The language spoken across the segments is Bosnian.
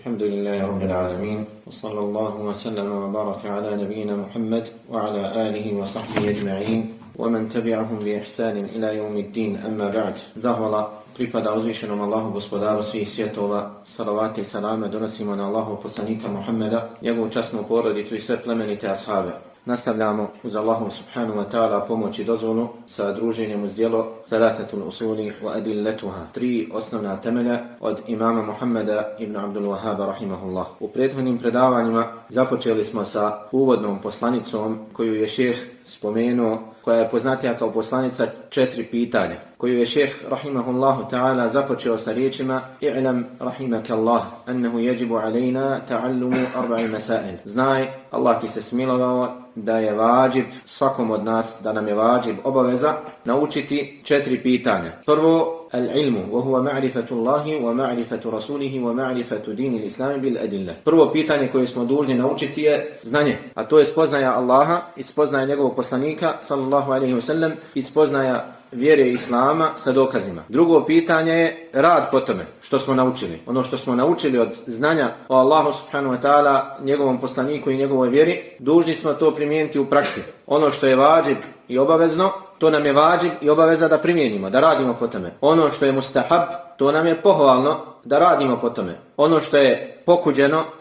الحمد لله رب العالمين وصلى الله وسلم وبارك على نبينا محمد وعلى آله وصحبه أجمعين ومن تبعهم بإحسان إلى يوم الدين أما بعد. Zahvala pripada uzvišenom Allahu gospodaru svih svjetova, salavate i salame donosimo na Allahu poslanika Muhammeda, njegovu časnu porodicu i sve plemenite ashabe. Nastavljamo uz Allahu subhanahu wa ta'ala pomoć i dozvolu sa druženjem uz djelo Thalathatul usuli wa adilletuha, 3 osnovna temelja od imama Muhammeda ibn Abdul Wahhaba rahimahullah. U prethodnim predavanjima započeli smo sa uvodnom poslanicom koju je šejh spomenuo, koja je poznatija kao poslanica 4 pitanja, koju je šejh rahimahullahu ta'ala započeo sa riječima: I'lam rahimakallah annahu yajibu alayna ta'allumu 4 masail. Znaj, Allah ti se smilovao da je vađib svakom od nas, da nam je vađib, obaveza naučiti 4 pitanja. Prvo, al-ilmu, wa huwa ma'rifatu Allahi wa ma'rifatu rasulihi wa ma'rifatu dini l-islami bil adilla. Prvo pitanje koje smo dužni naučiti je znanje, a to je spoznaja Allaha i spoznaja njegovog poslanika sallallahu alejhi ve sellem i spoznaja vjere Islama sa dokazima. Drugo pitanje je rad po tome što smo naučili. Ono što smo naučili od znanja o Allahu subhanahu wa ta'ala, njegovom poslaniku i njegovoj vjeri, dužni smo to primijeniti u praksi. Ono što je vađib i obavezno, to nam je vađib i obaveza da primijenimo, da radimo po tome. Ono što je mustahab, to nam je pohvalno da radimo po tome. Ono što je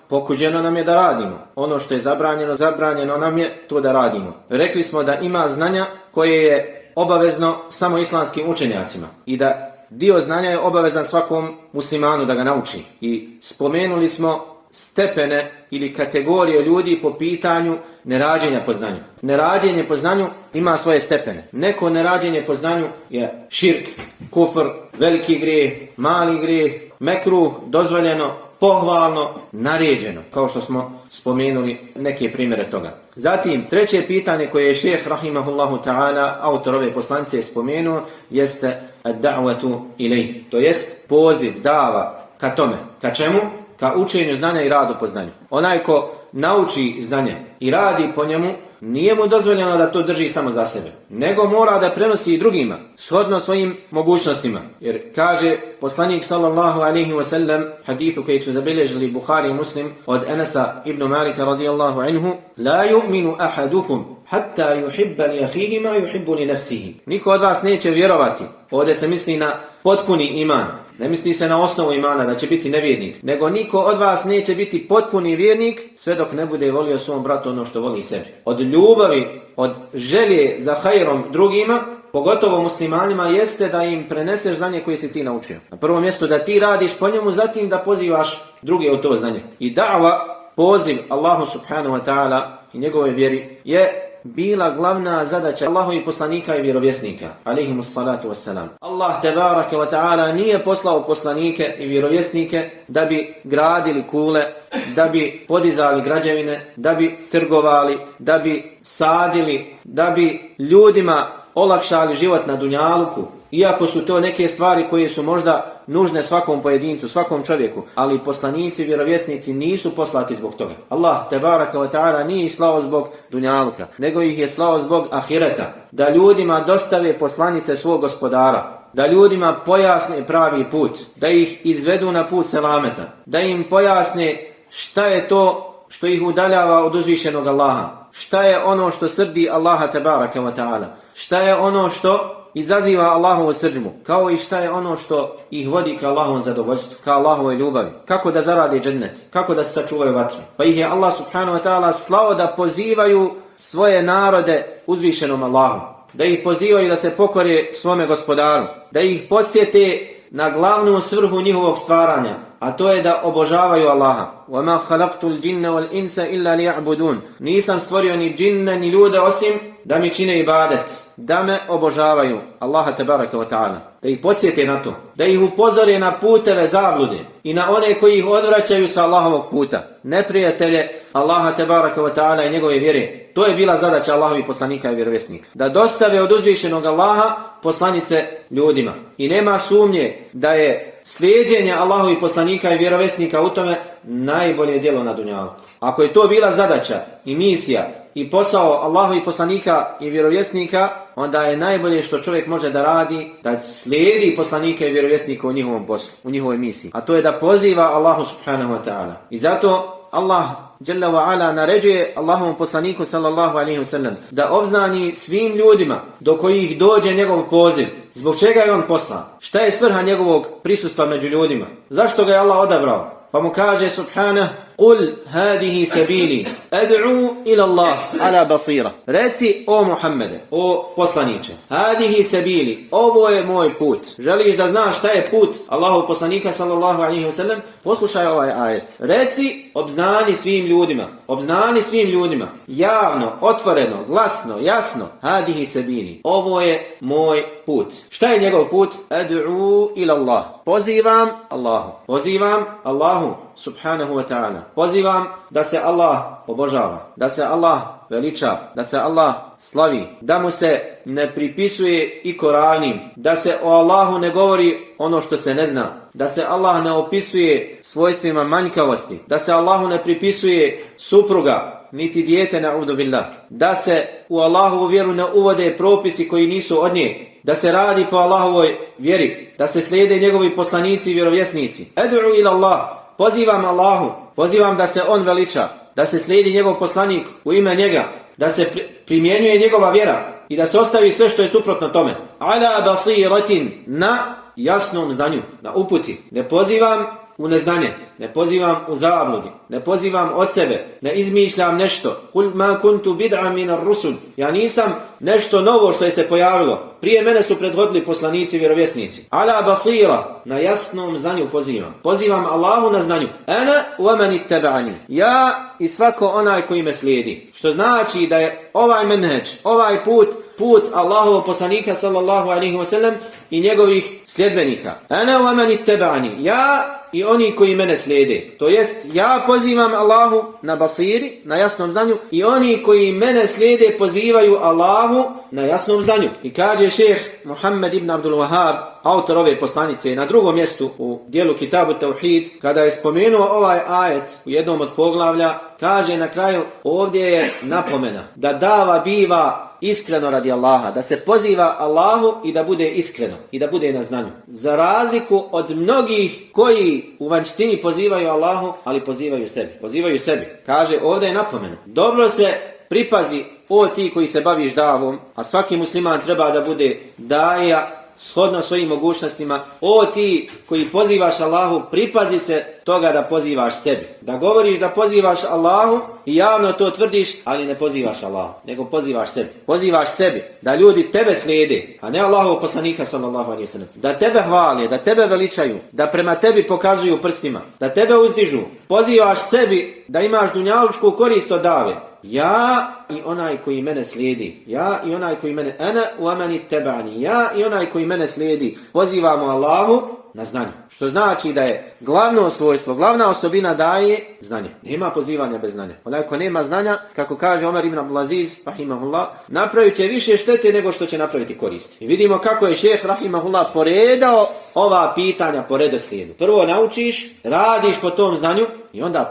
pokuđeno nam je da radimo. Ono što je zabranjeno nam je to da radimo. Rekli smo da ima znanja koje je obavezno samo islamskim učenjacima i da dio znanja je obavezan svakom muslimanu da ga nauči. I spomenuli smo stepene ili kategorije ljudi po pitanju nerađenja po znanju. Nerađenje po znanju ima svoje stepene. Neko nerađenje po znanju je širk, kufr, veliki grijeh, mali grijeh, mekruh, dozvoljeno, pohvalno, naređeno, kao što smo spomenuli neke primjere toga. Zatim, treće pitanje koje je šejh rahimahullahu ta'ala, autor ove poslanice, spomenuo, jeste ad-da'watu ilej, to jest poziv, dava ka tome. Ka čemu? Ka učenju znanja i radu po znanju. Onaj ko nauči znanje i radi po njemu, nije mu dozvoljeno da to drži samo za sebe, nego mora da prenosi i drugima, shodno svojim mogućnostima. Jer kaže poslanik sallallahu alejhi ve sellem, hadithu koji su zabilježili Buhari i Muslim od Enesa ibn Malika radijallahu anhu: La yu'minu ahadukum hatta yuhibba li akhihi ma yuhibbu li nafsihi. Niko od vas neće vjerovati. Ovdje se misli na potpuni iman. Ne misli se na osnovu imana da će biti nevjernik, nego niko od vas neće biti potpuni vjernik sve dok ne bude volio svom bratu ono što voli sebi. Od ljubavi, od želje za hajrom drugima, pogotovo muslimanima, jeste da im preneseš znanje koje si ti naučio. Na prvom mjestu da ti radiš po njemu, zatim da pozivaš druge u to znanje. I da'va, poziv Allahu subhanahu wa ta'ala i njegove vjeri, je bila glavna zadaća Allahovih poslanika i vjerovjesnika, alejhimus salatu wassalam. Allah tebaraka wa ta'ala nije poslao poslanike i vjerovjesnike da bi gradili kule, da bi podizali građevine, da bi trgovali, da bi sadili, da bi ljudima olakšali život na dunjaluku, iako su to neke stvari koje su možda nužne svakom pojedincu, svakom čovjeku, ali poslanici, vjerovjesnici nisu poslati zbog toga. Allah tebaraka wa ta'ala nije ih slao zbog dunjaluka, nego ih je slao zbog ahireta, da ljudima dostave poslanice svog gospodara, da ljudima pojasne pravi put, da ih izvedu na put selameta, da im pojasne šta je to što ih udaljava od uzvišenog Allaha, šta je ono što srdi Allaha tebaraka wa ta'ala, šta je ono što izaziva Allahovu srdžbu, kao i šta je ono što ih vodi ka Allahovom zadovoljstvu, ka Allahovoj ljubavi, kako da zarade džennet, kako da se sačuvaju vatre. Pa ih je Allah subhanahu wa ta'ala slao da pozivaju svoje narode uzvišenom Allahu, da ih pozivaju da se pokore svome gospodaru, da ih podsjete na glavnu svrhu njihovog stvaranja, a to je da obožavaju Allaha. وَمَا خَلَقْتُ الْجِنَّ وَالْإِنْسَ إِلَّا لِيَعْبُدُونَ. Nisam stvorio ni džinne ni ljude osim da mi čine ibadet, da me obožavaju, Allaha tebaraka wa ta'ala. Da ih podsjete na to, da ih upozore na puteve zablude i na one koji ih odvraćaju sa Allahovog puta, neprijatelje Allaha tebaraka wa ta'ala i njegove vjere. To je bila zadaća Allahovih poslanika i vjerovjesnika, da dostave od uzvišenog Allaha poslanice ljudima. I nema sumnje da je slijeđenje Allahovih poslanika i vjerovjesnika u tome najbolje djelo na dunjaluku. Ako je to bila zadaća i misija i posao Allahu i poslanika i vjerovjesnika, onda je najbolje što čovjek može da radi, da slijedi poslanika i vjerovjesnika u njihovom poslu, u njihovoj misiji. A to je da poziva Allahu subhanahu wa ta'ala. I zato Allah Jalla wa ala naređuje Allahovom poslaniku sallallahu alaihi wa sallam da obznani svim ljudima do kojih dođe njegov poziv. Zbog čega je on poslan? Šta je svrha njegovog prisustva među ljudima? Zašto ga je Allah odabrao? Pa mu kaže subhanah: Qul hadihi sabili ad'u ila Allah ala basira. Reci, o Muhammede, o poslaniče, hadihi sabili, ovo je moj put. Želiš da znaš šta je put Allahov poslanika sallallahu alaihi wa sallam? Poslušaj ovaj ajet. Reci, obznani svim ljudima. Obznani svim ljudima. Javno, otvoreno, glasno, jasno. Hadihi sabili. Ovo je moj put. Šta je njegov put? Ad'u ila Allah. Pozivam Allahu. Pozivam Allahu subhanahu wa ta'ala. Pozivam da se Allah obožava, da se Allah veliča, da se Allah slavi, da mu se ne pripisuje iko ravnim, da se o Allahu ne govori ono što se ne zna, da se Allah ne opisuje svojstvima manjkavosti, da se Allahu ne pripisuje supruga, niti dijete, na'udhu billah, da se u Allahovu vjeru ne uvode propisi koji nisu od nje, da se radi po Allahovoj vjeri, da se slijede njegovi poslanici i vjerovjesnici. Ad'u ila Allah. Pozivam Allahu, pozivam da se on veliča, da se slijedi njegov poslanik u ime njega, da se primjenjuje njegova vjera i da se ostavi sve što je suprotno tome. Ala basiratin, na jasnom znanju, na uputi. Ne pozivam u neznanje, ne pozivam u zabludi, ne pozivam od sebe, ne izmišljam nešto. Kul ma kuntu bid'a min ar-rusul. Ja nisam nešto novo što je se pojavilo. Prije mene su prethodili poslanici i vjerovjesnici. Ala basira, na jasnom znanju pozivam. Pozivam Allahu na znanju. Ana wa man ittaba'ani. Ja i svako onaj koji me slijedi. Što znači da je ovaj menheđ, ovaj put Allahovog poslanika sallallahu alaihi wa sallam i njegovih sljedbenika. Ana wa man ittaba'ani. Ja i oni koji mene slijede. To jest, ja pozivam Allahu na basiri, na jasnom znanju, i oni koji mene slijede pozivaju Allahu na jasnom znanju. I kaže šejh Muhammed ibn Abdul Wahhab, autor ove poslanice, na drugom mjestu u dijelu Kitabu Tauhid, kada je spomenuo ovaj ajet u jednom od poglavlja, kaže na kraju, ovdje je napomena da dava biva iskreno radi Allaha, da se poziva Allahu i da bude iskreno i da bude na znanju. Za razliku od mnogih koji u vanjštini pozivaju Allahu, ali pozivaju sebi. Kaže, ovdje je napomena. Dobro se pripazi, o ti koji se baviš davom, a svaki musliman treba da bude daja shodno svojim mogućnostima. O ti koji pozivaš Allahu, pripazi se toga da pozivaš sebi. Da govoriš da pozivaš Allahu i javno to tvrdiš, ali ne pozivaš Allahu, nego pozivaš sebi. Pozivaš sebi da ljudi tebe slijede, a ne Allahovog poslanika sallallahu alejhi ve sellem. Da tebe hvale, da tebe veličaju, da prema tebi pokazuju prstima, da tebe uzdižu. Pozivaš sebi da imaš dunjalučku korist od dave. Ja i onaj koji mene slijedi. Ja i onaj koji mene... Ana wa man ittaba'ani. Ja i onaj koji mene slijedi. Pozivamo Allahu na znanje. Što znači da je glavno svojstvo, glavna osobina daje znanje. Nema pozivanja bez znanja. Onaj ko nema znanja, kako kaže Omer ibn Abdulaziz, rahimahullah, napravit će više štete nego što će napraviti koristi. I vidimo kako je šejh, rahimahullah, poredao ova pitanja po redoslijedu. Prvo naučiš, radiš po tom znanju i onda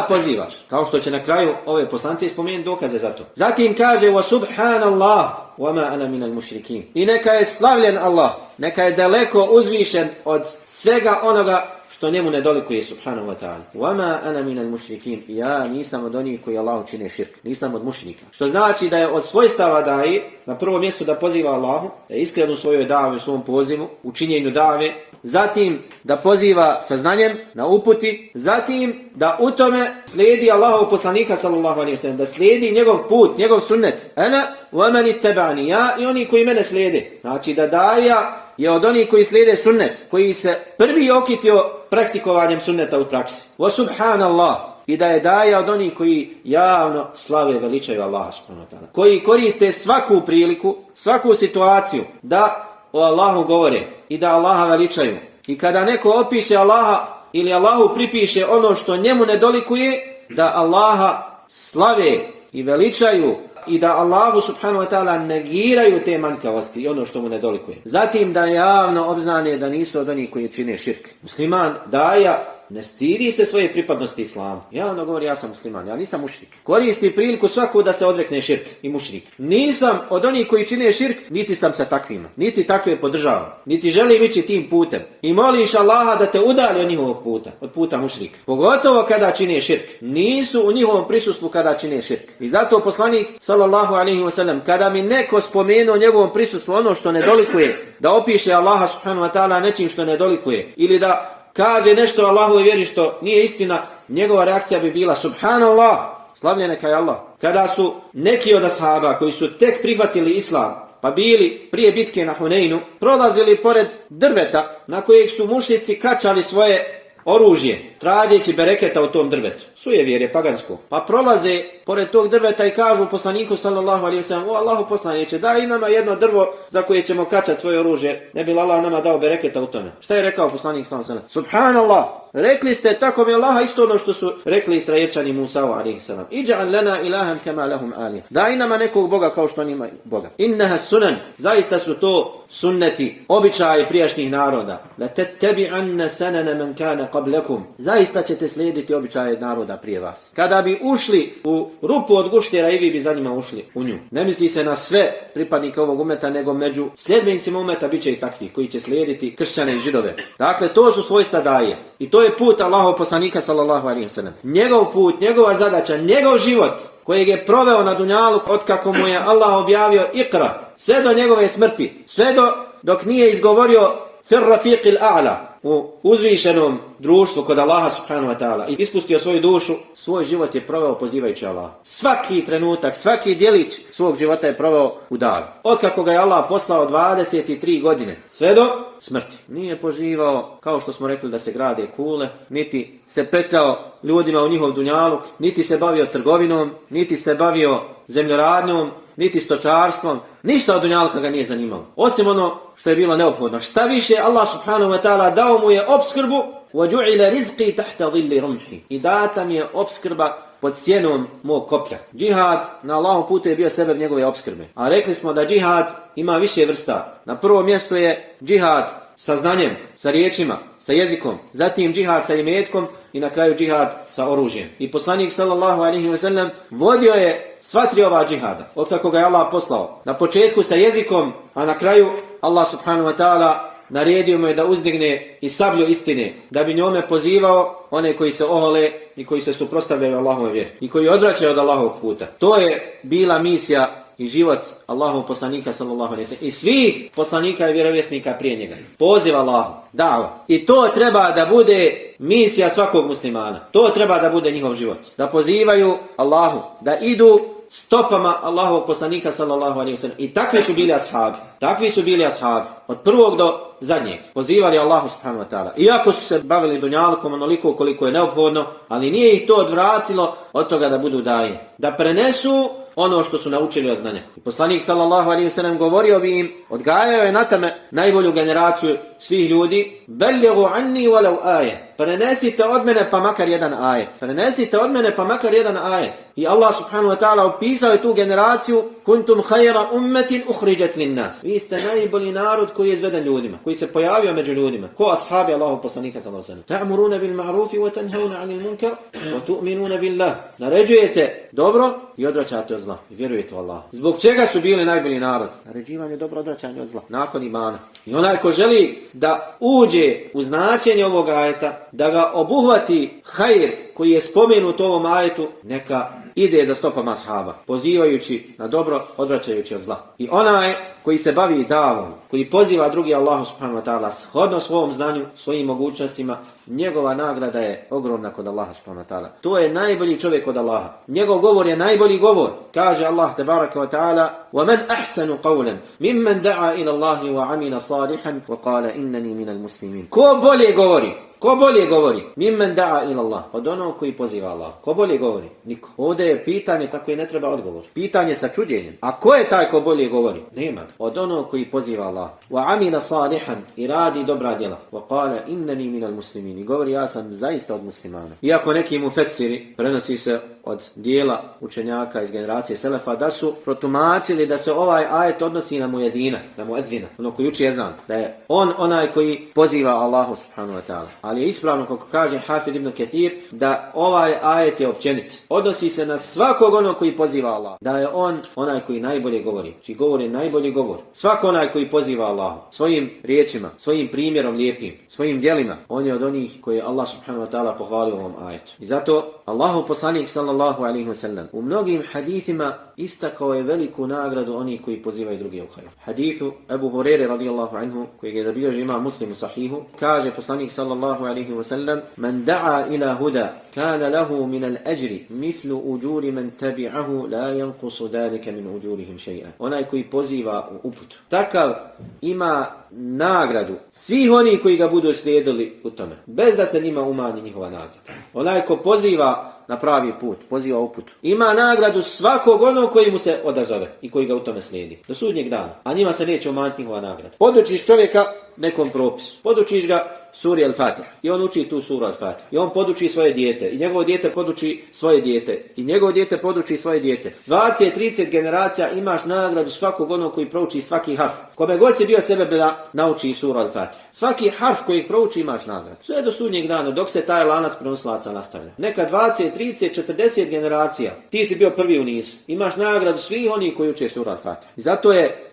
pozivaš. Kao što će na kraju ove poslanice spomenuti dokaze za to. Zatim kaže, wa subhanallah, wa ma ana minal mušrikin. I neka je slavljen Allah, neka je daleko uzvišen od svega onoga što njemu ne dolikuje, subhanahu wa ta'ala. Wa ma ana minal mušrikin. Ja nisam od onih koji Allahu čine širk. Nisam od mušrika. Što znači da je od svojstava daje na prvom mjestu da poziva Allahu, da je iskren u svojoj davi, u svom pozivu, u činjenju dave. Zatim da poziva sa znanjem, na uputi. Zatim da u tome slijedi Allahov poslanika sallallahu alejhi ve sellem, da slijedi njegov put, njegov sunnet. Ana wa man ittaba'ani. Ja i oni koji mene slijede. Znači da daja je od onih koji slijede sunnet, koji se prvi okitio praktikovanjem sunneta u praksi. Wa subhanallah. I da je daja od onih koji javno slave veličaju Allaha subhanahu wa ta'ala. Koji koriste svaku priliku, svaku situaciju da o Allahu govore i da Allaha veličaju. I kada neko opiše Allaha ili Allahu pripiše ono što njemu ne dolikuje, da Allaha slave i veličaju i da Allahu subhanahu wa ta'ala negiraju te manjkavosti i ono što mu ne dolikuje. Zatim da javno obznane da nisu od onih koji čine širk. Musliman daja ne stidi se svoje pripadnosti islamu. Javno govori ja sam musliman, ja nisam mušrik. Koristi priliku svaku da se odrekne širk i mušrik. Nisam od onih koji čine širk, niti sam sa takvima. Niti takve podržavam. Niti želim ići tim putem. I moliš Allaha da te udalji od njihovog puta, od puta mušrika. Pogotovo kada čine širk. Nisu u njihovom prisustvu kada čine širk. I zato poslanik sallallahu alejhi ve sellem kada mi neko spomenuo njegovom prisustvu ono što ne dolikuje, da opiše Allaha subhanahu wa ta'ala nečim što ne dolikuje ili da kaže nešto Allahove vjeri što nije istina, njegova reakcija bi bila subhanallah, slavljen neka je Allah. Kada su neki od ashaba koji su tek prihvatili islam, pa bili prije bitke na Huneinu, prolazili pored drveta na kojeg su mušljici kačali svoje oružje, tražeći bereketa u tom drvetu. Sujevjerje pagansko. Pa prolaze pored tog drveta i kažu poslaniku sallallahu alejhi ve sellem: o Allahu poslaniče, daj i nama jedno drvo za koje ćemo kačati svoje oružje, ne bi Allah nama dao bereketa u tome. Šta je rekao poslanik sallallahu alejhi ve sellem? Subhanallah, rekli ste tako mi Allaha isto ono što su rekli Israelčani Musa alejhi selam. Iđ'al lana ilahan kama lahum alih. Daj nama nekog Boga kao što oni imaju Boga. Innaha sunan, zaista su to sunneti, običaji prijašnjih naroda. La tattabi'anna sanana man kana qablakum. Zaista ćete slijediti običaje naroda prije vas. Kada bi ušli u rupu od guštera, i vi bi za njima ušli u nju. Ne misli se na sve pripadnike ovog umeta, nego među sljedbenicima umeta bit će i takvi koji će slijediti kršćane i židove. Dakle, to su svojstva daje. I to je put Allahov poslanika sallallahu alejhi ve sellem. Njegov put, njegova zadaća, njegov život kojeg je proveo na dunjalu od kako mu je Allah objavio Iqra, sve do njegove smrti, sve dok nije izgovorio fir rafiqil a'la, u uzvišenom društvu kod Allaha subhanahu wa ta'ala, i ispustio svoju dušu, svoj život je proveo pozivajući Allah. Svaki trenutak, svaki djelić svog života je proveo u davi. Otkako ga je Allah poslao 23 godine, sve do smrti. Nije pozivao, kao što smo rekli, da se grade kule, niti se petljao ljudima u njihov dunjaluk, niti se bavio trgovinom, niti se bavio zemljoradnjom, niti stočarstvom. Ništa od dunjaluka ga nije zanimalo, osim ono što je bilo neophodno. Šta više, Allah subhanahu wa ta'ala dao mu je opskrbu, وَجُعِلَ رِزْقِي تَحْتَ ظِلِّ رُمْحِ, i data mi je opskrba pod sjenom mog koplja. Džihad na Allahom putu je bio sebeb njegove opskrbe. A rekli smo da džihad ima više vrsta. Na prvom mjestu je džihad sa znanjem, sa riječima, sa jezikom, zatim džihad sa imetkom i na kraju džihad sa oružjem. I poslanik sallallahu alejhi ve sellem vodio je sva tri ova džihada, otkako ga je Allah poslao. Na početku sa jezikom, a na kraju Allah subhanahu wa ta'ala naredio mu je da uzdigne i sablju istine, da bi njome pozivao one koji se ohole i koji se suprotstavljaju Allahove vjeri i koji odvraćaju od Allahovog puta. To je bila misija i život Allahovog poslanika sallallahu alejhi ve sellem i svih poslanika i vjerovjesnika prije njega. Poziv Allahu, dava. I to treba da bude misija svakog muslimana. To treba da bude njihov život. Da pozivaju Allahu, da idu stopama Allahovog poslanika sallallahu alejhi ve sellem. I takvi su bili ashabi. Takvi su bili ashabi. Od prvog do zadnjeg. Pozivali Allahu subhanahu wa ta'ala. Iako su se bavili dunjalukom onoliko koliko je neophodno, ali nije ih to odvratilo od toga da budu daje. Da prenesu ono što su naučili od znanja. I poslanik sallallahu alejhi ve sellem govorio bi im, odgajao je na tome najbolju generaciju svih ljudi: "Bellighu anni walau aje." Prenesite od mene pa makar jedan ajet. Prenesite od mene pa makar jedan ajet. I Allah subhanahu wa ta'ala opisao je tu generaciju: "Kuntum khayra ummatin ukhrijat lin-nas." Vi ste najbolji narod koji je izveden ljudima, koji se pojavio među ljudima. Ko ashabi Allahov poslanika sallallahu alejhi ve sellem. Ta'muruna bil ma'rufi wa tanhauna 'anil munkar wa tu'minuna billah. Naređujete dobro i odvraćate od zla. I vjerujete u Allah. Zbog čega su bili najbolji narod? Naređivanje dobro, odvraćanje od zla. Nakon imana. I onaj ko želi da uđe u značenje ovog ajeta, da ga obuhvati hajr koji je spomenut u ovom ajetu, neka ide za stopama ashaba, pozivajući na dobro, odvraćajući od zla. I onaj koji se bavi davom, koji poziva drugi Allahu subhanahu wa ta'ala shodno svom znanju, svojim mogućnostima, njegova nagrada je ogromna kod Allaha subhanahu wa ta'ala. To je najbolji čovjek kod Allaha. Njegov govor je najbolji govor. Kaže Allah tebaraka wa ta'ala: وَمَنْ أَحْسَنُ قَوْلًا مِمَّنْ دَعَا إِلَى اللَّهِ وَعَمِلَ صَالِحًا وَقَالَ إِنَّنِي مِنَ الْمُسْلِمِينَ. Ko bolje govori? Ko bolje govori? Mimmen da'a ila Allah. Od onog koji poziva Allah. Ko bolje govori? Niko. Ovdje je pitanje kako je ne treba odgovor. Pitanje sa čuđenjem. A ko je taj ko bolje govori? Nema. Od onog koji poziva Allah. Wa amila salihan, i radi dobra djela. Wa qala innani minal muslimin. I govori, ja sam zaista od muslimana. Iako neki mufessiri, prenosi se od dijela učenjaka iz generacije Selefa, da su protumačili da se ovaj ajet odnosi na mujedina, na muedvina, ono koji uči ezan, da je on onaj koji poziva Allahu subhanahu wa ta'ala. Ali je ispravno, kako kaže Hafid ibn Kathir, da ovaj ajet je općenit. Odnosi se na svakog onog koji poziva Allah, da je on onaj koji najbolje govori, čiji govor je najbolji govor. Svako onaj koji poziva Allahu svojim riječima, svojim primjerom lijepim, svojim djelima, on je od onih koji Allah subhanahu wa ta'ala pohvalio u ovom ajetu. I zato Allahu poslanik sallallahu alaihi wa sallam u mnogim hadithima istakao je veliku nagradu onih koji pozivaju druge u hajr. Hadithu Abu Hurajre radijallahu anhu, koji je zabilježio Imam Muslim u sahihu, kaže poslanik sallallahu alaihi wa sallam: "Man da'a ila huda kana lahu min al-ajri mithlu ujuri man tabi'ahu la yanqusu dhalika min ujurihim shay'an." Onaj koji poziva u uput, takav ima nagradu svih onih koji ga budu slijedili u tome, bez da se njima umanji njihova nagrada. Onaj ko poziva na pravi put, poziva uput, ima nagradu svakog onog koji mu se odazove i koji ga u tome slijedi do sudnjeg dana, a njima se neće umanjiti njihova nagrada. Podučiš čovjeka nekom propisu, podučiš ga suri Al-Fatiha i on uči tu suru Al-Fatiha i on poduči svoje dijete i njegovo dijete poduči svoje dijete i njegovo dijete poduči svoje dijete. 20-30 generacija imaš nagradu svakog onog koji prouči svaki harf. Kome god si bio sebe da nauči suru Al-Fatiha. Svaki harf koji prouči imaš nagradu. Sve do sudnjeg dana dok se taj lanac prenosilaca nastavlja. Neka 20, 30, 40 generacija ti si bio prvi u nizu. Imaš nagradu svih onih koji uče suru Al-Fatiha. I zato je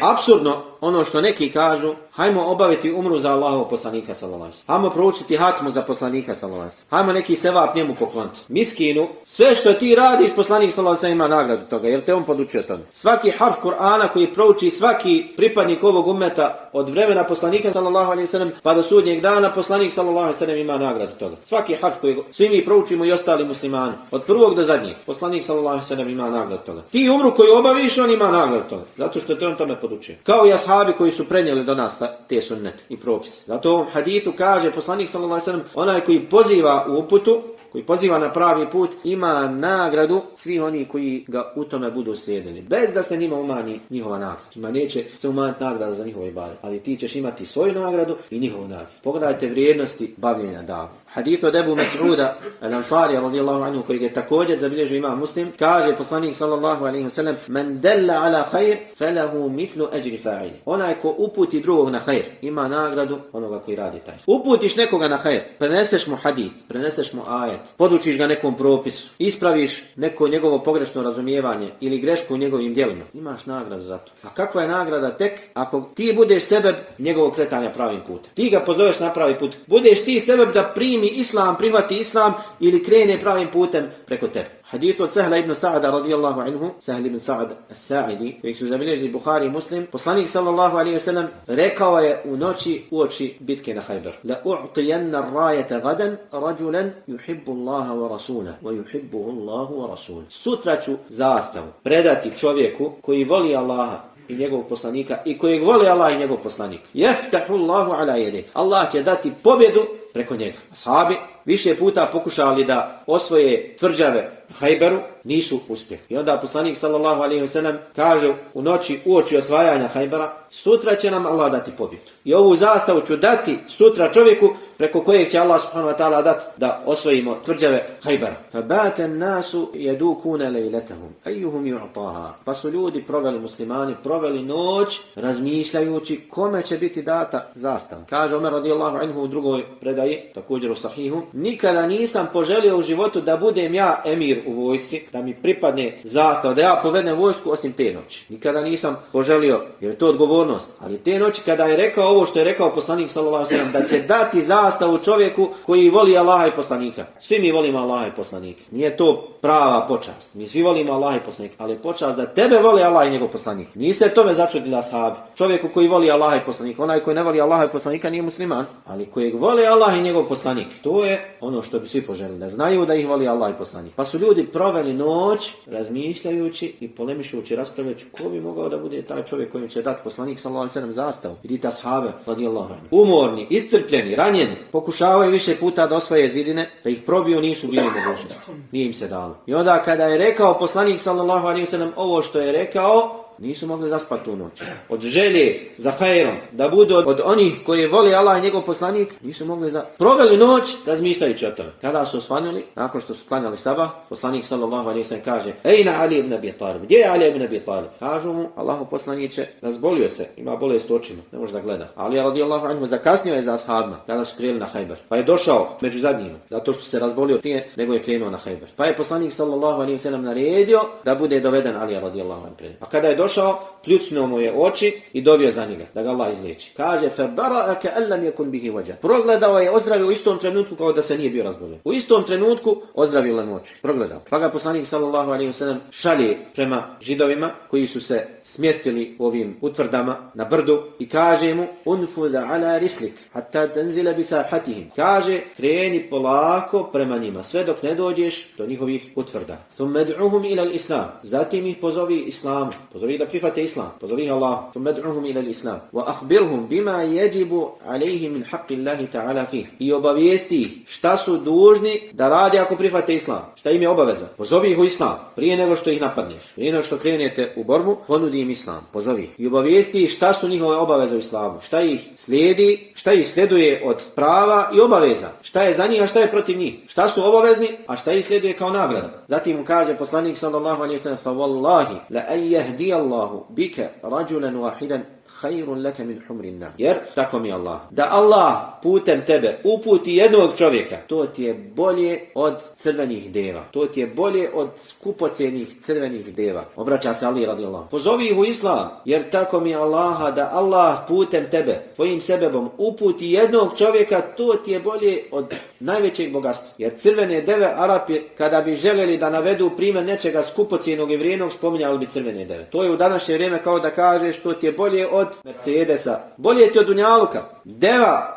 apsurdno ono što neki kažu: hajmo obaviti umru za Allahovog poslanika sallallahu alejhi ve sellem. Hajmo proučiti hatmu za poslanika sallallahu alejhi ve sellem. Hajmo neki sevap njemu pokloniti. Miskinu, sve što ti radiš, poslanik sallallahu alejhi ve sellem ima nagradu toga, jer te on podučio tome. Svaki harf Kur'ana koji prouči svaki pripadnik ovog ummeta od vremena poslanika sallallahu alejhi ve sellem pa do sudnjeg dana, poslanik sallallahu alejhi ve sellem ima nagradu toga. Svaki harf koji svi mi proučimo i ostali muslimani, od prvog do zadnjeg, poslanik sallallahu alejhi ve sellem ima nagradu toga. Ti umru koju obaviš, on ima nagradu toga, zato što te on tome podučio. Kao i ashabi koji su prenijeli do nas te sunnete i propise. Zato u ovom hadithu kaže poslanik sallallahu alejhi ve sellem: onaj koji poziva u uputu, koji poziva na pravi put, ima nagradu svih onih koji ga u tome budu slijedili, bez da se njima umanji njihova nagrada. Njima neće se umanjiti nagrada za njihove ibadet, ali ti ćeš imati svoju nagradu i njihovu nagradu. Pogledajte vrijednosti bavljenja davom. Hadith od Ebu Mas'uda al-Ansarija radijallahu anhu, koji je također zabilježio Imam Muslim, kaže poslanik sallallahu alejhi ve sellem: "Men dalla ala khair falahu mithlu ajri fa'il." Onaj ko uputi drugog na khair ima nagradu onoga koji radi taj. Uputiš nekoga na khair, preneseš mu hadith, preneseš mu ajet, podučiš ga nekom propisu, ispraviš neko njegovo pogrešno razumijevanje ili grešku u njegovim djelima, imaš nagradu za to. A kakva je nagrada tek ako ti budeš sebeb njegovog kretanja pravim putem? Ti ga pozoveš na pravi put. Budeš ti sebeb da primi islam, prihvati islam ili krene pravim putem preko tebe. Hadith od Sahla ibn Sa'ada radijallahu anhu, Sahl ibn Sa'ad as-Sa'idi, koji su zabilježili Buhari i Muslim, poslanik sallallahu alejhi ve sellem rekao je u noći uoči bitke na Hajber: "La u'tiyanna ar-rayata gadan rajulan yuhibbu Allaha wa rasulahu wa yuhibbuhu Allahu wa rasuluhu." Sutra ću zastavu predati čovjeku koji voli Allaha i njegovog poslanika i kojeg voli Allah i njegov poslanik. Yaftahu Allahu ala yadihi. Allah će dati pobjedu preko njega. Ashabi više puta pokušali da osvoje tvrđave Hajberu, nisu uspjeli. I onda poslanik sallallahu alejhi ve sellem kaže u noći uoči osvajanja Hajbera: sutra će nam Allah dati pobjedu. I ovu zastavu ću dati sutra čovjeku preko kojeg će Allah subhanahu wa ta'ala dati da osvojimo tvrđave Hajbera. Fabata an-nasu yadukuna laylatahum ayyuhum yu'taha. Pa su ljudi muslimani proveli noć razmišljajući kome će biti data zastava. Kaže Omer radijallahu anhu u drugoj predaji, također u sahihu: nikada nisam poželio u životu da budem ja emir u vojsci, da mi pripadne zastava, da ja povedem vojsku, osim te noći. Nikada nisam poželio, jer je to odgovornost. Ali te noći kada je rekao ovo što je rekao poslanik sallallahu alejhi ve sellem, da će dati zastavu čovjeku koji voli Allaha i poslanika. Svi mi volimo Allaha i poslanika. Nije to prava počast. Mi svi volimo Allaha i poslanika, ali je počast da tebe voli Allah i njegov poslanik. Niste tome začudili ashabi. Čovjeku koji voli Allaha i poslanika, onaj koji ne voli Allaha i poslanika nije musliman, ali kojeg voli Allah i njegov poslanik, to je ono što bi svi poželili, da znaju da ih voli Allah i poslanik. Pa su ljudi proveli noć razmišljajući i polemišujući, raspravljajući ko bi mogao da bude taj čovjek kojim će dati poslanik sallallahu alejhi ve sellem zastavu. Vidite ashabe radijallahu anhu, umorni, iscrpljeni, ranjeni, pokušavaju više puta da osvoje zidine, da ih probiju, nisu bili mogućnosti. Nije im se dalo. I onda kada je rekao poslanik sallallahu alejhi ve sellem ovo što je rekao, nisu mogli zaspati tu noć. Od želje za hajrom, da budu od onih koji voli Allah i njegov poslanik, nisu mogli proveli noć razmišljajući o tome. Kada su osvanuli, nakon što su klanjali sabah, poslanik sallallahu alejhi ve sellem kaže: "Ejna Ali ibn Abi Talib?" Gdje je Ali ibn Abi Talib? Kažu mu: "Allahu poslanice, razbolio se, ima bolest u očima, ne može da gleda." Ali radijallahu anhu zakasnio je za ashabima kada su krenuli na Hajber. Pa je došao među zadnjima, zato što se razbolio prije nego je krenuo na Hajber. Pa je poslanik sallallahu alejhi ve sellem naredio da bude doveden Ali radijallahu anhu. A kada je došao, pljucnuo mu je oči i dovio za njega da ga Allah izliječi. Kaže: "Fa bara'aka an lam yakun bihi wajh." Progledao je, ozdravio u istom trenutku kao da se nije bio razbolio. U istom trenutku ozdravio mu oči. Progledao. Pa ga poslanik sallallahu alejhi ve sellem šalje prema Židovima koji su se smjestili u ovim utvrdama na brdu i kaže mu: "Unfud ala rislik hatta tanzila bi sahatihim." Kaže: "Kreni polako prema njima sve dok ne dođeš do njihovih utvrda. Thumma ad'uhum ila al-islam." Zatim ih pozovi islamu, pozovi da prihvate islam, pozovi Allah. Thumma ad'uhum ila al-islam wa akhbirhum bima yajibu alayhim min haqqi Allah ta'ala fih. I obavijesti ih šta su dužni da rade ako prihvate islam. Šta im je obaveza? Pozovi ih u islam prije nego što ih napadneš. Prije nego što krenete u borbu, ponudi im islam, pozovi ih. I obavijesti ih šta su njihove obaveze u islamu. Šta ih slijedi, šta ih sljeduje od prava i obaveza. Šta je za njih, a šta je protiv njih. Šta su obavezni, a šta ih sljeduje kao nagrada. Zatim mu kaže poslanik sallallahu alejhi ve sellem: "Fa wallahi la an yahdi Allahu bika rajulan wahidan khairun laka min humrin nar." Jer tako mi Allah, da Allah putem tebe uputi jednog čovjeka, to ti je bolje od crvenih deva. To ti je bolje od skupocjenih crvenih deva. Obraća se Ali radijallahu. Pozovi ih u islam, jer tako mi Allaha, da Allah putem tebe, tvojim sebebom uputi jednog čovjeka, to ti je bolje od najvećeg bogatstva. Jer crvene deve, Arapi kada bi željeli da navedu primjer nečega skupocijenog i vrijednog, spominjali bi crvene deve. To je u današnje vrijeme kao da kažeš to ti je bolje od Mercedesa, bolje ti od dunjaluka. Deva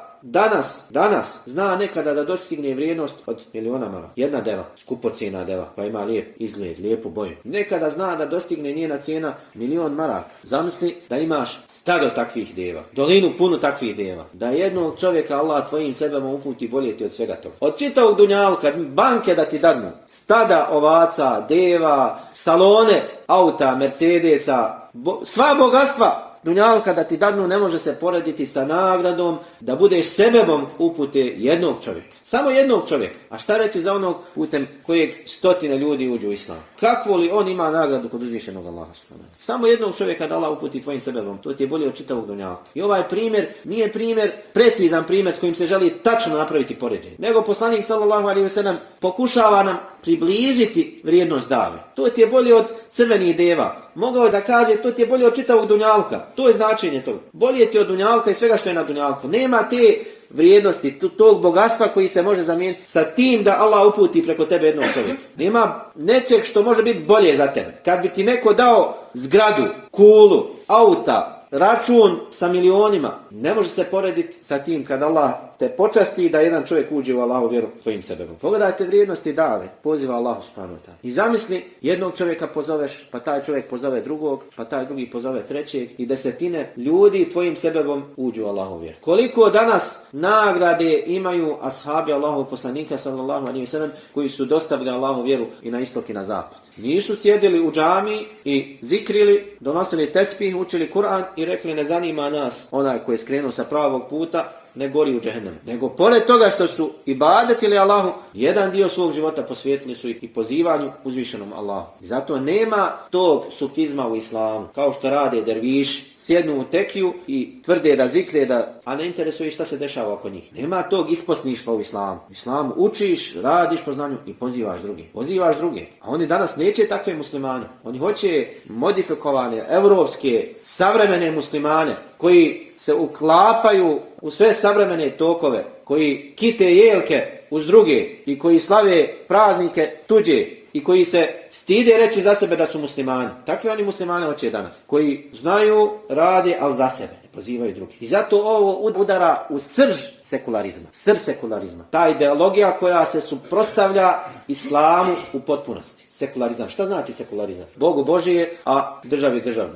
danas zna nekada da dostigne vrijednost od miliona maraka. Jedna deva, skupocijena deva, pa ima lijep izgled, lijepu boju. Nekada zna da dostigne njena cijena milion maraka. Zamisli da imaš stado takvih deva, dolinu punu takvih deva. Da jednog čovjeka Allah tvojim sebama uputi, bolje ti od svega toga. Od čitavog dunjaluka, banke da ti dadnu, stada ovaca, deva, salone, auta, Mercedesa, sva bogatstva dunjaluka da ti dadnu ne može se porediti sa nagradom da budeš sebebom upute jednog čovjeka. Samo jednog čovjeka. A šta reći za onog putem kojeg stotine ljudi uđu u islam? Kakvu li on ima nagradu kod uzvišenog Allaha? Samo jednog čovjeka da Allah uputi tvojim sebebom. To ti je bolje od čitavog dunjaluka. I ovaj primjer nije primjer, precizan primjer s kojim se želi tačno napraviti poređenje. Nego poslanik sallallahu alejhi ve sellem pokušava nam približiti vrijednost dave. To ti je bolje od crvenih deva. Mogao da kaže to ti je bolje od čitavog dunjaluka. To je značenje toga. Bolje ti od dunjaluka i svega što je na dunjaluku. Nema te vrijednosti, tog bogatstva koji se može zamijeniti sa tim da Allah uputi preko tebe jednog čovjeka. Nema nečeg što može biti bolje za tebe. Kad bi ti neko dao zgradu, kulu, auta, račun sa milionima, ne može se porediti sa tim kad Allah te počasti da jedan čovjek uđe u Allahu vjeru tvojim sebebom. Pogledajte vrijednosti dave, poziva Allahu subhanahu wa ta'ala. I zamisli, jednog čovjeka pozoveš, pa taj čovjek pozove drugog, pa taj drugi pozove trećeg i desetine ljudi tvojim sebebom uđu u Allahu vjeru. Koliko danas nagrade imaju ashabi Allahu poslanika sallallahu alejhi ve sellem koji su dostavili Allahu vjeru i na istok i na zapad. Nisu sjedili u džami i zikrili, donosili tesbih, učili Kur'an i rekli ne zanima nas onaj koji je skrenuo sa pravog puta, ne gori u džehennemu. Nego pored toga što su ibadetili Allahu, jedan dio svog života posvetili su i pozivanju uzvišenom Allahu. I zato nema tog sufizma u islamu, kao što rade derviši, sjednu u tekiju i tvrde da zikre, a ne interesuje šta se dešava oko njih. Nema tog isposništva u islamu. U islamu učiš, radiš po znanju i pozivaš druge. Pozivaš druge. A oni danas neće takve muslimane. Oni hoće modifikovane, evropske, savremene muslimane koji se uklapaju u sve savremene tokove, koji kite jelke uz druge i koji slave praznike tuđe i koji se stide reći za sebe da su muslimani. Takve oni muslimane hoće danas, koji znaju, rade, ali za sebe, ne pozivaju drugi. I zato ovo udara u srž sekularizma. Srž sekularizma. Ta ideologija koja se suprotstavlja islamu u potpunosti. Sekularizam. Šta znači sekularizam? Bogu Božije, a državi državno.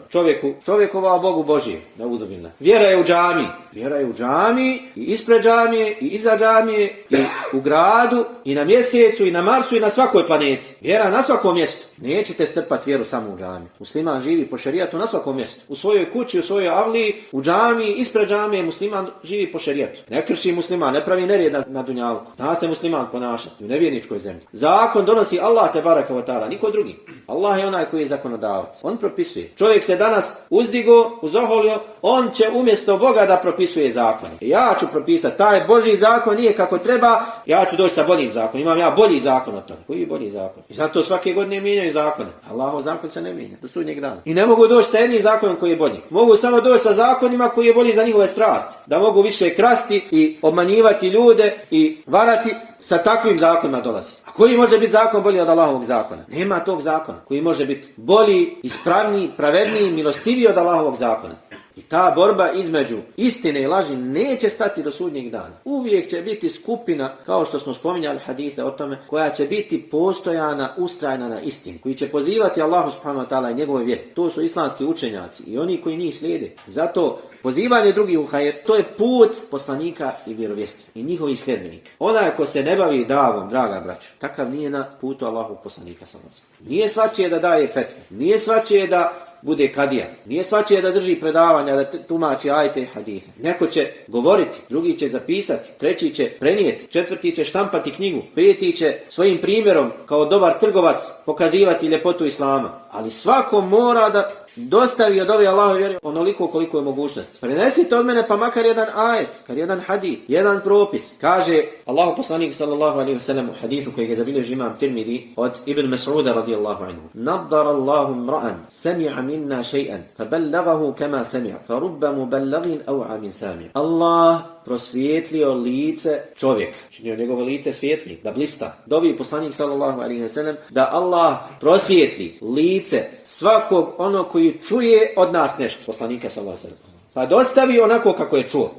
Čovjekova, a Bogu Božije. Neuzubilna. Vjera je u džamiji. Vjera je u džamiji, i ispred džamije, i iza džamije, i u gradu, i na mjesecu, i na Marsu, i na svakoj planeti. Vjera na svakom mjestu. Nećete strpati vjeru samo u džamiji. Musliman živi po šerijatu na svakom mjestu. U svojoj kući, u svojoj avliji, u džamiji, ispred džamije, musliman živi po šerijatu. Ne krši musliman, ne pravi nerijed na dunjalku. Zna se musliman ponašati u nevjerničkoj zemlji. Zakon donosi Allah te baraka wa ta'ala, niko drugi. Allah je onaj koji je zakonodavac. On propisuje. Čovjek se danas uzdigo, uzoholio, on će umjesto Boga da propisuje zakone. Ja ću propisati, taj Božji zakon nije kako treba, ja ću doći sa boljim zakonom. Imam ja bolji zakon od toga. Koji je bolji zakon? I zato svake godine mijenjaju zakone. Allahov zakon se ne mijenja do sudnjeg dana. I ne mogu doći sa jednim zakonom koji je bolji. Mogu samo doći sa zakonima koji je bolji za njihove strasti. Da mogu više krasti i obmanjivati ljude i varati, sa takvim zakonima dolazi. A koji može biti zakon bolji od Allahovog zakona? Nema tog zakona koji može biti bolji, ispravniji, pravedniji, milostiviji od Allahovog zakona. I ta borba između istine i laži neće stati do sudnjeg dana. Uvijek će biti skupina, kao što smo spominjali hadise o tome, koja će biti postojana, ustrajna na istini, koji će pozivati Allahu subhanahu wa ta'ala i njegove vjere. To su islamski učenjaci i oni koji njih slijede. Zato pozivanje drugih u hajr, to je put poslanika i vjerovjesnika i njihovih sljedbenika. Onaj ko se ne bavi davom, draga braćo, takav nije na putu Allahovog poslanika sallallahu alejhi ve sellem. Nije svačije da daje fetve, nije svačije da bude kadija. Nije svačije da drži predavanja, da tumači ajete i hadise. Neko će govoriti, drugi će zapisati, treći će prenijeti, četvrti će štampati knjigu, peti će svojim primjerom kao dobar trgovac pokazivati ljepotu islama. Ali svako mora da dostavi od ove Allahove vjere onoliko koliko je mogućnost. Prenesite od mene pa makar jedan ajet, kar jedan hadis, jedan propis. Kaže Allahu poslanik sallallahu alejhi ve sellem u hadisu koji je zabilježio imam Tirmidhi od Ibn Mas'uda radijallahu anhu. Nadara Allahu imra'an sami'a minna shay'an faballaghahu kama sami'a farubba muballaghin aw'a min sami'. Allah prosvijetlio lice čovjeka, činio njegovo lice svijetli, da blista. Dovi poslanik sallallahu alejhi ve sellem da Allah prosvijetli lice svakog onog koji čuje od nas nešto. Poslanika sallallahu alejhi ve sellem. Pa dostavi onako kako je čuo.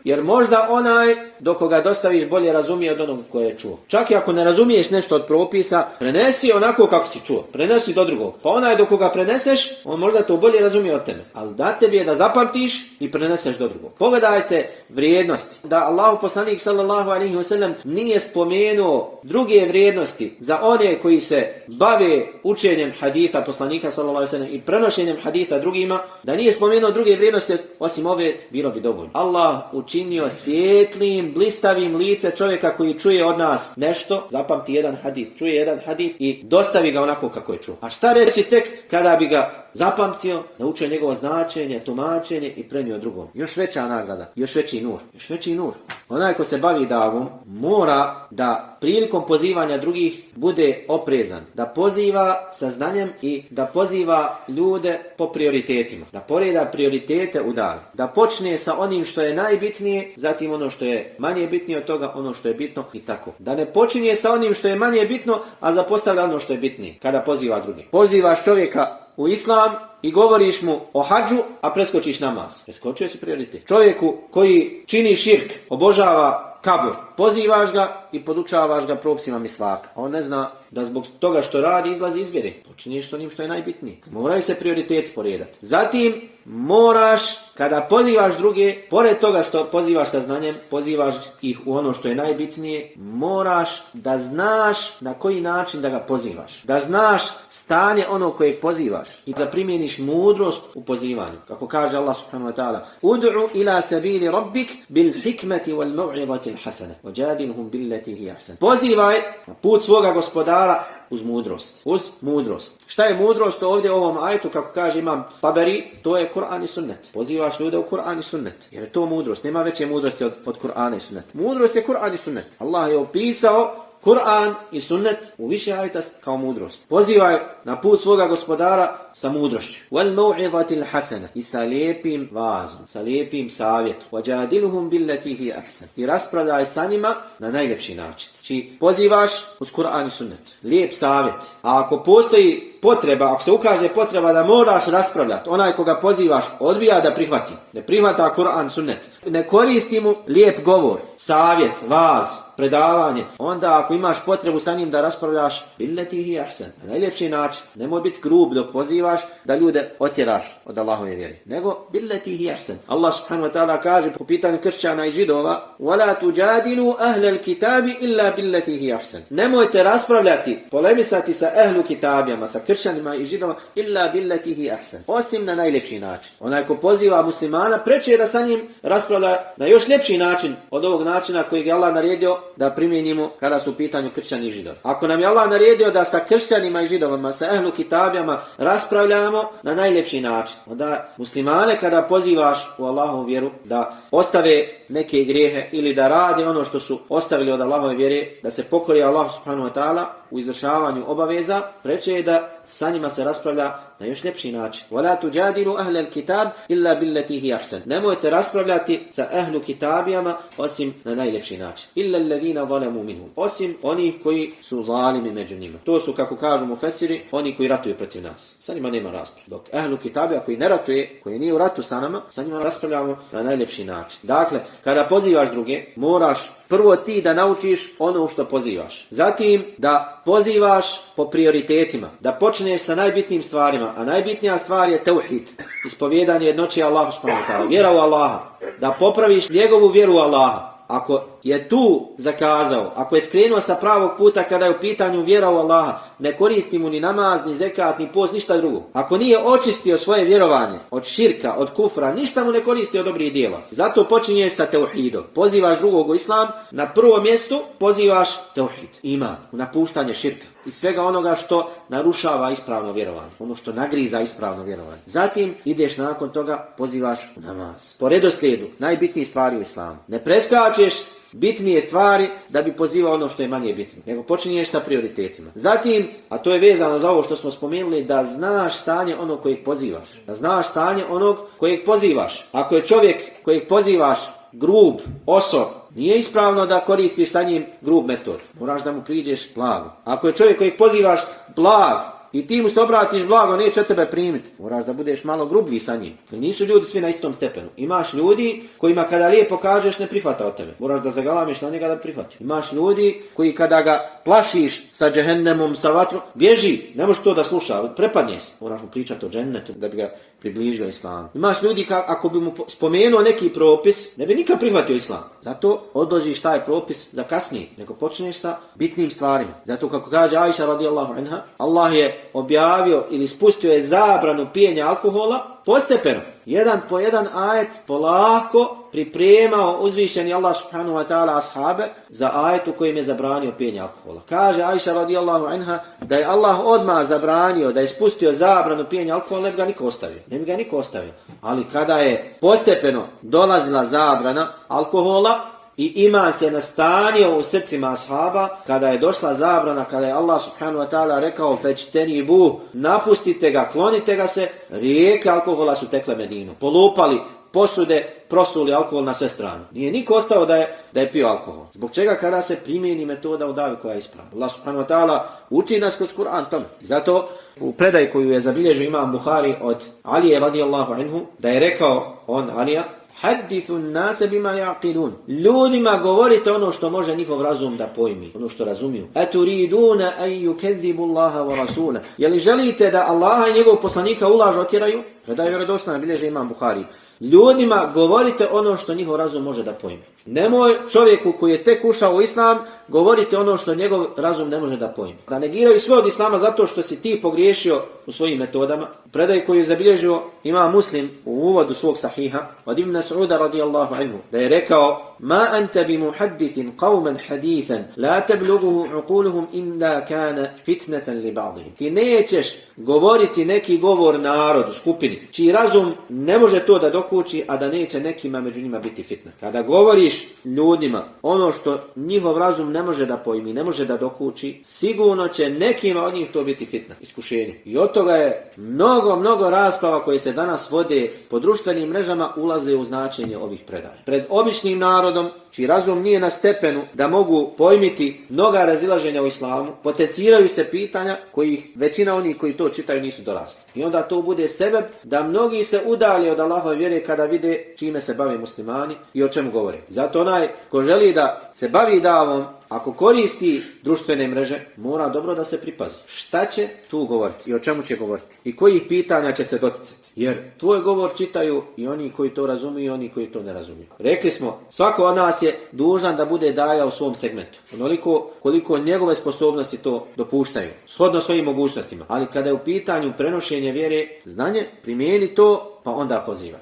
Jer možda onaj do koga dostaviš bolje razumije od onog koje je čuo. Čak i ako ne razumiješ nešto od propisa, prenesi onako kako si čuo. Prenesi do drugog. Pa onaj do koga preneseš, on možda to bolje razumije od tebe. Ali da tebi je da zapamtiš i preneseš do drugog. Pogledajte vrijednosti. Da Allahu poslanik sallallahu alejhi ve sellem nije spomenuo druge vrijednosti za one koji se bave učenjem haditha poslanika sallallahu alejhi ve sellem i prenošenjem haditha drugima, da nije spomenuo druge vrijednosti osim ove, bilo bi dovoljno. Allah učinio svijetlim, blistavim lice čovjeka koji čuje od nas nešto, zapamti jedan hadis, čuje jedan hadis i dostavi ga onako kako je čuo. A šta reći tek kada bi ga zapamtio, naučio njegovo značenje, tumačenje i prenio drugom. Još veća nagrada, još veći nur, još veći nur. Onaj ko se bavi davom mora da prilikom pozivanja drugih bude oprezan, da poziva sa znanjem i da poziva ljude po prioritetima, da poreda prioritete u davu, da počne sa onim što je najbitnije, zatim ono što je manje bitnije od toga, ono što je bitno i tako. Da ne počinje sa onim što je manje bitno, a zapostavlja ono što je bitnije kada poziva druge. Pozivaš čovjeka u islam i govoriš mu o hadžu, a preskočiš namaz. Preskočio si prioritet. Čovjeku koji čini širk, obožava kabur, pozivaš ga i podučavaš ga propisima misvaka. On ne zna da zbog toga što radi izlazi iz vjere. Počinješ s onim što je najbitnije. Moraju se prioriteti poredati. Zatim moraš, kada pozivaš druge, pored toga što pozivaš sa znanjem, pozivaš ih u ono što je najbitnije, moraš da znaš na koji način da ga pozivaš. Da znaš stanje onog kojeg pozivaš i da primjeniš mudrost u pozivanju. Kako kaže Allah subhanahu wa ta'ala: Ud'u ila sabili rabbik bil hikmeti wal maw'izati al-hasana wajadilhum billati hi ahsan. Pozivaj na put svoga gospodara uz mudrost. Uz mudrost. Šta je mudrost ovdje u ovom ajetu, kako kaže imam Taberi, to je Kur'an i sunnet. Pozivaš ljude u Kur'an i sunnet. Jer je to mudrost. Nema veće mudrosti od Kur'ana i sunneta. Mudrost je Kur'an i sunnet. Allah je opisao Kur'an i sunnet u više ajeta kao mudrost. Pozivaj na put svoga gospodara sa mudrošću. Wal mau'izatil hasana, i sa lijepim vazom, sa lijepim savjetom. Wajadiluhum billati hi ahsan, i raspravljaj sa njima na najljepši način. Znači pozivaš uz Kur'an i sunnet. Lijep savjet. A ako postoji potreba, ako se ukaže potreba da moraš raspravljati, onaj koga pozivaš odbija da prihvati. Ne prihvata Kur'an, sunnet. Ne koristi mu lijep govor, savjet, vaz, predavanje. Onda ako imaš potrebu sa njim da raspravljaš, billati hi ahsan, na najljepši način. Nemoj biti grub dok pozivaš da ljude otjeraš od Allahove vjere. Nego billati hi ahsan. Allah subhanahu wa ta'ala kaže po pitanju kršćana i židova: "Wala tujadilu ahlal kitabi illa billati hi ahsan." Nemojte raspravljati, polemisati sa ahlu kitabijama, sa kršćanima i židova, illa billati hi ahsan, osim na najljepši način. Onaj ko poziva muslimana, preče je da sa njim raspravlja na još ljepši način od ovog načina kojeg je Allah naredio da primijenimo kada su u pitanju kršćani i židovi. Ako nam je Allah naredio da sa kršćanima i židovima, sa ehlu kitabijama raspravljamo na najljepši način, onda muslimane kada pozivaš u Allahovu vjeru da ostave neke grijehe ili da rade ono što su ostavili od Allahove vjere, da se pokori Allah subhanahu wa ta'ala u izvršavanju obaveza, preče je da sa njima se raspravlja na još ljepši način. وَلَا تُجَادِلُوا أَهْلَ الْكِتَابِ إِلَّا بِالَّتِي هِيَ أَحْسَنُ. Nemojte raspravljati sa ehlu kitabijama osim na najljepši način. إِلَّا الَّذِينَ ظَلَمُوا مِنْهُمْ. Osim onih koji su zalimi među njima. To su, kako kažu mufesiri, oni koji ratuju protiv nas. Sa njima nema rasprave. Dok ehlu kitabija koji ne ratuje, koji nije u ratu sa nama, sa njima raspravljamo na najljepši način. Dakle, kada pozivaš druge, moraš prvo ti da naučiš ono što pozivaš. Zatim da pozivaš po prioritetima. Da počneš sa najbitnijim stvarima. A najbitnija stvar je tauhid. Ispovjedanje jednoće Allahu subhanahu wa ta'ala. Vjera u Allaha. Da popraviš njegovu vjeru u Allaha. Ako je tu zakazao, ako je skrenuo sa pravog puta kada je u pitanju vjera u Allaha, ne koristi mu ni namaz, ni zekat, ni post, ništa drugo. Ako nije očistio svoje vjerovanje od širka, od kufra, ništa mu ne koristi od dobrih djela. Zato počinješ sa tauhidom. Pozivaš drugog u islam, na prvom mjestu pozivaš tauhid, iman, napuštanje širka i svega onoga što narušava ispravno vjerovanje, ono što nagriza ispravno vjerovanje. Zatim ideš nakon toga, pozivaš u namaz. Po redoslijedu najbitnije stvari u islamu. Ne preskačeš bitnije stvari da bi pozivao ono što je manje bitno, nego počinješ sa prioritetima. Zatim, a to je vezano za ovo što smo spomenuli, da znaš stanje onog kojeg pozivaš. Da znaš stanje onog kojeg pozivaš. Ako je čovjek kojeg pozivaš grub, osor, nije ispravno da koristiš sa njim grub metod. Moraš da mu priđeš blago. Ako je čovjek kojeg pozivaš blag i ti mu se obratiš blago, neće od tebe primiti, moraš da budeš malo grublji sa njim. Jer nisu ljudi svi na istom stepenu. Imaš ljudi kojima kada lijepo kažeš ne prihvata od tebe. Moraš da zagalamiš na njega da prihvati. Imaš ljudi koji kada ga plašiš sa džehennemom, sa vatrom, bježi, ne možeš to da sluša, prepadne se. Moraš mu pričati o džennetu da bi ga približio islamu. Imaš ljudi ako bi mu spomenuo neki propis, ne bi nikad prihvatio islam. Zato odložiš taj propis za kasnije, nego počneš sa bitnim stvarima. Zato kako kaže Ajša radijallahu anha, Allah je objavio ili spustio je zabranu pijenja alkohola postepeno. Jedan po jedan ajet polako pripremao uzvišeni Allah subhanahu wa ta'ala ashabe za ajet u kojem je zabranio pijenje alkohola. Kaže Ajša radijallahu anha da je Allah odmah zabranio, da je spustio zabranu pijenja alkohola, ne bi ga niko ostavio. Ne bi ga niko ostavio. Ali kada je postepeno dolazila zabrana alkohola i iman se nastanio u srcima ashaba, kada je došla zabrana, kada je Allah subhanahu wa ta'ala rekao fečtenibu, napustite ga, klonite ga se, rijeke alkohola su tekle Medinu. Polupali posude, prosuli alkohol na sve strane. Nije niko ostao da je pio alkohol. Zbog čega kada se primjeni metoda u davi koja je ispravna. Allah subhanahu wa ta'ala uči nas kroz Kur'an tome. Zato u predaj koju je zabilježio imam Buhari od Alije radijallahu anhu, da je rekao on Alija, Hadithu nase bima yaqilun. Ljudima govorite ono što može njihov razum da pojmi, ono što razumiju. Aturiduna an yukazzibu Allaha wa rasulahu. Jeli želite da Allaha i njegovog poslanika u laž otjeraju? Predaj vjerodostojno bilježi imam Buhari. Ljudima govorite ono što njihov razum može da pojmi. Nemoj čovjeku koji je tek ušao u islam govorite ono što njegov razum ne može da pojmi. Da negiraju sve od islama zato što si ti pogriješio u svojim metodama. Predaj koju je zabilježio ima Muslim u uvodu svog sahiha od Ibn Mas'uda radijallahu anhu da je rekao: Ma anta bi muhaddithin qawman hadithan la tabluguhu uquluhum illa kana fitnatan li ba'dihim. Ti nećeš govoriti neki govor narodu, skupini, čiji razum ne može to da dokući, a da neće nekima među njima biti fitna. Kada govoriš ljudima ono što njihov razum ne može da pojmi, ne može da dokući, sigurno će nekima od njih to biti fitna, iskušenje. I od toga je mnogo rasprava koje se danas vode po društvenim mrežama ulaze u značenje ovih predaja. Pred običnim narodom, čiji razum nije na stepenu da mogu pojmiti mnoga razilaženja u islamu, potenciraju se pitanja kojih većina onih koji to čitaju nisu dorasli. I onda to bude sebeb da mnogi se udalje od Allahove vjere kada vide čime se bave muslimani i o čemu govore. Zato onaj ko želi da se bavi davom, ako koristi društvene mreže, mora dobro da se pripazi. Šta će tu govoriti i o čemu će govoriti i kojih pitanja će se doticati. Jer tvoj govor čitaju i oni koji to razumiju i oni koji to ne razumiju. Rekli smo, svako od nas je dužan da bude daja u svom segmentu. Onoliko koliko njegove sposobnosti to dopuštaju, shodno svojim mogućnostima. Ali kada je u pitanju prenošenje vjere, znanje, primijeni to, pa onda pozivaj.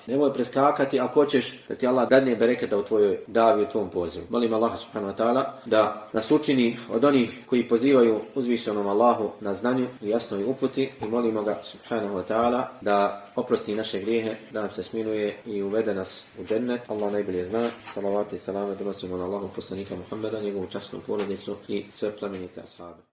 Nemoj preskakati ako hoćeš da ti Allah dadne bereketa u tvojoj davi, u tvom pozivu. Molim Allaha subhanahu wa ta'ala da nas učini od onih koji pozivaju uzvišenom Allahu na znanju i jasnoj uputi i molimo ga subhanahu wa ta'ala da oprosti naše grijehe, da nam se smiluje i uvede nas u džennet. Allah najbolje zna. Salavati i salame donosimo na Allahu poslanika Muhammeda, njegovu časnu porodicu i sve plemenite ashabe.